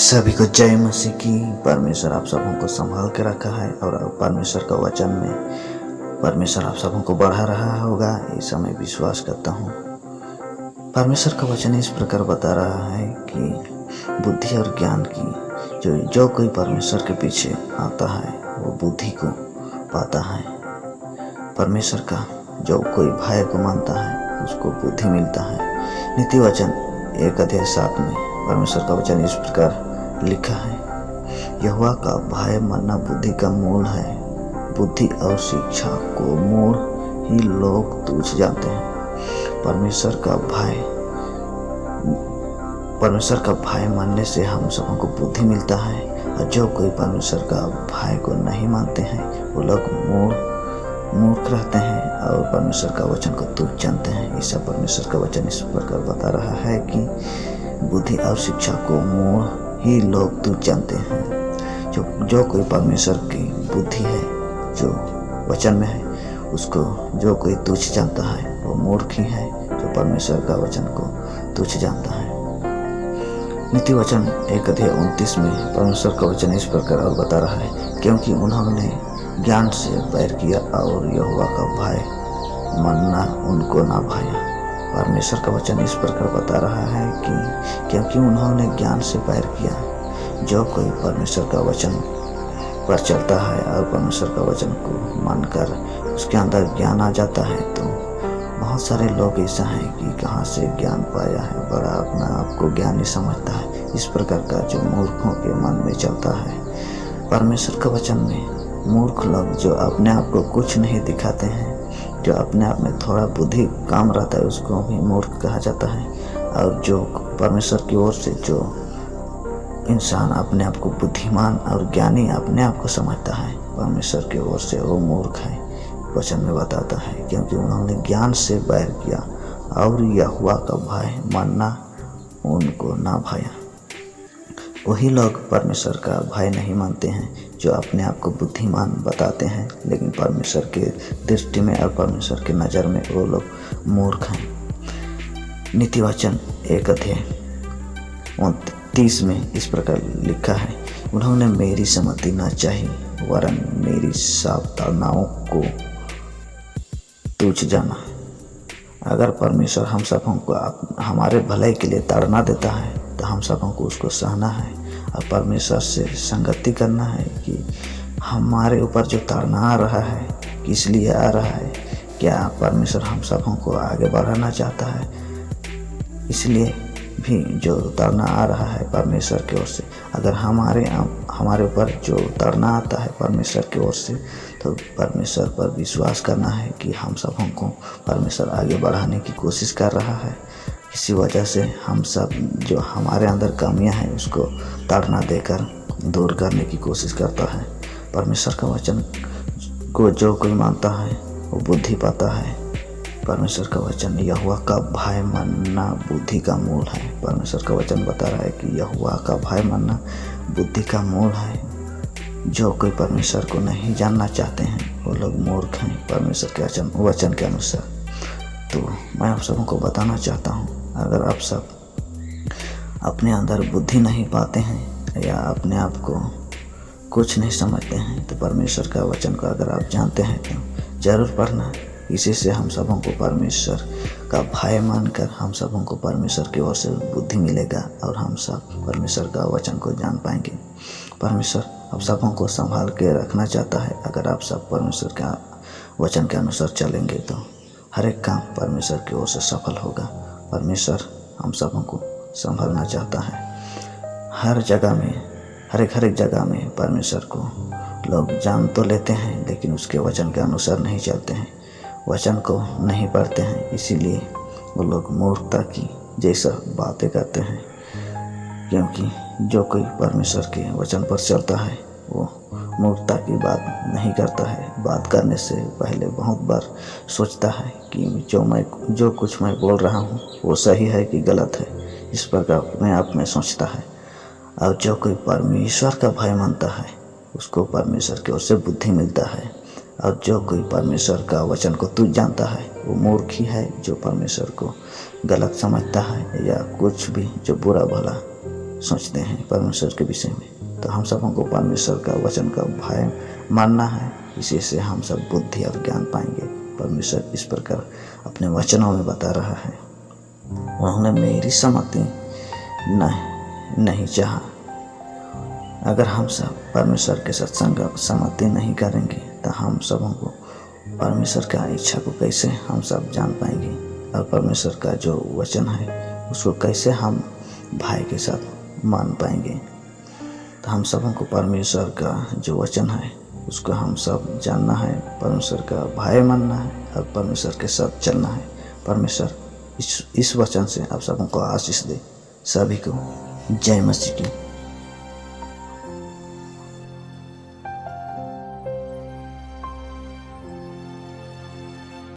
सभी को जय मसीह की। परमेश्वर आप सबों को संभाल के रखा है और परमेश्वर का वचन में परमेश्वर आप सबों को बढ़ा रहा होगा, ऐसा मैं विश्वास करता हूँ। परमेश्वर का वचन इस प्रकार बता रहा है कि बुद्धि और ज्ञान की जो कोई परमेश्वर के पीछे आता है वो बुद्धि को पाता है। परमेश्वर का जो कोई भय को मानता है उसको बुद्धि मिलता है। नीति वचन 1:7 में परमेश्वर का वचन इस प्रकार लिखा है, यहोवा का भय मानना बुद्धि का मूल है। बुद्धि और शिक्षा को मूल ही लोग तुच्छ जानते हैं। परमेश्वर का भय मानने से हम सबों को बुद्धि मिलता है, और जो कोई परमेश्वर का भय को नहीं मानते हैं वो लोग मूर्ख रहते हैं और परमेश्वर का वचन को तुच्छ जानते हैं। ऐसा परमेश्वर का वचन इस प्रकार बता रहा है कि बुद्धि और शिक्षा को मूल ही लोग तुच्छ जानते हैं। जो कोई परमेश्वर की बुद्धि है जो वचन में है उसको जो कोई तुच्छ जानता है वो मूर्ख ही है जो परमेश्वर का वचन को तुच्छ जानता है। नीति वचन 1:29 में परमेश्वर का वचन इस प्रकार और बता रहा है, क्योंकि उन्होंने ज्ञान से बैर किया और यहोवा का भय मानना उनको ना भाया। परमेश्वर का वचन इस प्रकार बता रहा है कि क्योंकि उन्होंने ज्ञान से बैर किया। जो कोई परमेश्वर का वचन पर चलता है और परमेश्वर का वचन को मानकर उसके अंदर ज्ञान आ जाता है, तो बहुत सारे लोग ऐसा हैं कि कहाँ से ज्ञान पाया है, बड़ा अपना आप को ज्ञानी समझता है। इस प्रकार का जो मूर्खों के मन में चलता है। परमेश्वर का वचन में मूर्ख लोग जो अपने आप को कुछ नहीं दिखाते हैं, जो अपने आप में थोड़ा बुद्धि कम रहता है, उसको भी मूर्ख कहा जाता है। और जो परमेश्वर की ओर से जो इंसान अपने आप को बुद्धिमान और ज्ञानी अपने आप को समझता है, परमेश्वर की ओर से वो मूर्ख है। वचन में बताता है, क्योंकि उन्होंने ज्ञान से बैर किया और यहोवा का भय मानना उनको ना भाया। वही लोग परमेश्वर का भय नहीं मानते हैं जो अपने आप को बुद्धिमान बताते हैं, लेकिन परमेश्वर के दृष्टि में और परमेश्वर के नज़र में वो लोग मूर्ख हैं। नीति वचन 1:30 में इस प्रकार लिखा है, उन्होंने मेरी सम्मति न चाही वरन मेरी सावधानाओं को तुच्छ जाना। अगर परमेश्वर हम सबों को हमारे भलाई के लिए ताड़ना देता है तो हम सबों को उसको सहना है और परमेश्वर से संगति करना है कि हमारे ऊपर जो ताड़ना आ रहा है किस लिए आ रहा है, क्या परमेश्वर हम सबों को आगे बढ़ाना चाहता है। इसलिए भी जो ताड़ना आ रहा है परमेश्वर की ओर से, अगर हमारे ऊपर जो ताड़ना आता है परमेश्वर की ओर से, तो परमेश्वर पर विश्वास करना है कि हम सबों को परमेश्वर आगे बढ़ाने की कोशिश कर रहा है। इसी वजह से हम सब जो हमारे अंदर कमियां हैं उसको ताड़ना देकर दूर करने की कोशिश करता है। परमेश्वर का वचन को जो कोई मानता है वो बुद्धि पाता है। परमेश्वर का वचन यहोवा का भय मानना बुद्धि का मूल है। परमेश्वर का वचन बता रहा है कि यहोवा का भय मानना बुद्धि का मूल है। जो कोई परमेश्वर को नहीं जानना चाहते हैं वो लोग मूर्ख हैं परमेश्वर के वचन के अनुसार। तो मैं आप सबों को बताना चाहता हूँ, अगर आप सब अपने अंदर बुद्धि नहीं पाते हैं या अपने आप को कुछ नहीं समझते हैं, तो परमेश्वर का वचन को अगर आप जानते हैं तो ज़रूर पढ़ना। इसी से हम सबों को परमेश्वर का भय मानकर हम सबों को परमेश्वर की ओर से बुद्धि मिलेगा और हम सब परमेश्वर का वचन को जान पाएंगे। परमेश्वर आप सबों को संभाल के रखना चाहता है। अगर आप सब परमेश्वर का वचन के अनुसार चलेंगे तो हर एक काम परमेश्वर की ओर से सफल होगा। परमेश्वर हम सबों को संभालना चाहता है। हर एक जगह में परमेश्वर को लोग जान तो लेते हैं, लेकिन उसके वचन के अनुसार नहीं चलते हैं, वचन को नहीं पढ़ते हैं। इसीलिए वो लोग मूर्खता की जैसा बातें करते हैं। क्योंकि जो कोई परमेश्वर के वचन पर चलता है वो मूर्खता की बात नहीं करता है। बात करने से पहले बहुत बार सोचता है कि जो कुछ मैं बोल रहा हूँ वो सही है कि गलत है। इस प्रकार अपने आप में सोचता है। और जो कोई परमेश्वर का भय मानता है उसको परमेश्वर की ओर से बुद्धि मिलता है। और जो कोई परमेश्वर का वचन को तुच्छ जानता है वो मूर्ख ही है जो परमेश्वर को गलत समझता है या कुछ भी जो बुरा भला सोचते हैं परमेश्वर के विषय में, तो हम सबों को परमेश्वर का वचन का भय मानना है। इसी से हम सब बुद्धि और ज्ञान पाएंगे। परमेश्वर इस प्रकार अपने वचनों में बता रहा है, उन्होंने मेरी सम्मति नहीं चाहा। अगर हम सब परमेश्वर के सत्संग सम्मति नहीं करेंगे तो हम सबों को परमेश्वर का इच्छा को कैसे हम सब जान पाएंगे, और परमेश्वर का जो वचन है उसको कैसे हम भाई के साथ मान पाएंगे। तो हम सबों को परमेश्वर का जो वचन है उसको हम सब जानना है, परमेश्वर का भाई मानना है और परमेश्वर के साथ चलना है। परमेश्वर इस वचन से आप सबों को आशीष दे। सभी को जय मसीह की।